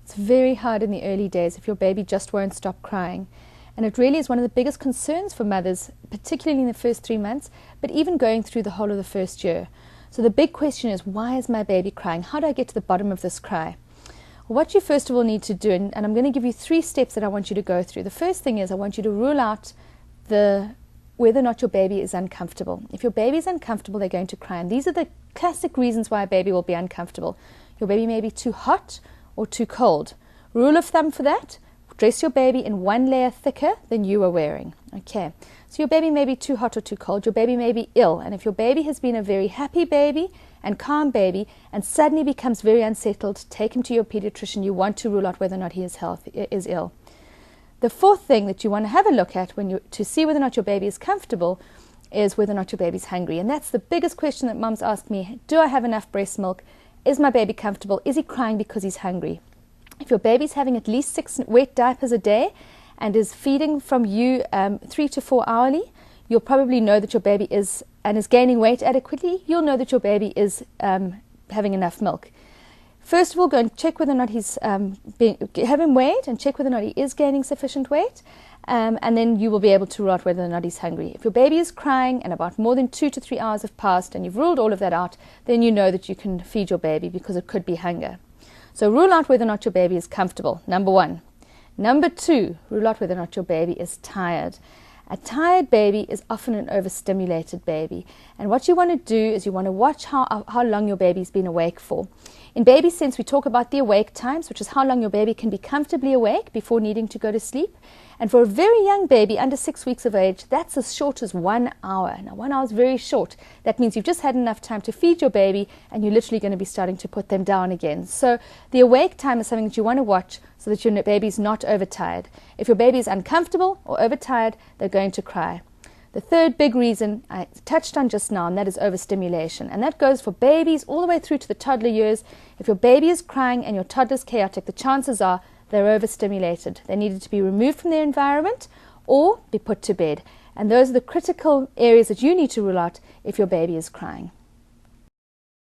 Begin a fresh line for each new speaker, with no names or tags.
It's very hard in the early days if your baby just won't stop crying. And it really is one of the biggest concerns for mothers, particularly in the first 3 months, but even going through the whole of the first year. So the big question is, why is my baby crying? How do I get to the bottom of this cry? Well, what you first of all need to do, and I'm going to give you 3 steps that I want you to go through. The first thing is I want you to rule out whether or not your baby is uncomfortable. If your baby is uncomfortable, they're going to cry. And these are the classic reasons why a baby will be uncomfortable. Your baby may be too hot or too cold. Rule of thumb for that, dress your baby in 1 layer thicker than you are wearing. Okay, so your baby may be too hot or too cold. Your baby may be ill. And if your baby has been a very happy baby and calm baby and suddenly becomes very unsettled, take him to your pediatrician. You want to rule out whether or not he is ill. The 4th thing that you want to have a look at to see whether or not your baby is comfortable is whether or not your baby's hungry. And that's the biggest question that moms ask me. Do I have enough breast milk? Is my baby comfortable? Is he crying because he's hungry? If your baby's having at least 6 wet diapers a day and is feeding from you 3 to 4 hourly, you'll probably know that your baby is gaining weight adequately. You'll know that your baby is having enough milk. First of all, go and check whether or not he's have him weighed and check whether or not he is gaining sufficient weight, and then you will be able to rule out whether or not he's hungry. If your baby is crying and about more than 2 to 3 hours have passed and you've ruled all of that out, then you know that you can feed your baby because it could be hunger. So rule out whether or not your baby is comfortable, number 1. Number 2, rule out whether or not your baby is tired. A tired baby is often an overstimulated baby. And what you want to do is you want to watch how long your baby's been awake for. In Babysense, we talk about the awake times, which is how long your baby can be comfortably awake before needing to go to sleep. And for a very young baby, under 6 weeks of age, that's as short as 1 hour. Now, 1 hour is very short. That means you've just had enough time to feed your baby, and you're literally going to be starting to put them down again. So the awake time is something that you want to watch so that your baby's not overtired. If your baby is uncomfortable or overtired, they're going to cry. The 3rd big reason I touched on just now, and that is overstimulation. And that goes for babies all the way through to the toddler years. If your baby is crying and your toddler is chaotic, the chances are they're overstimulated. They needed to be removed from their environment or be put to bed. And those are the critical areas that you need to rule out if your baby is crying.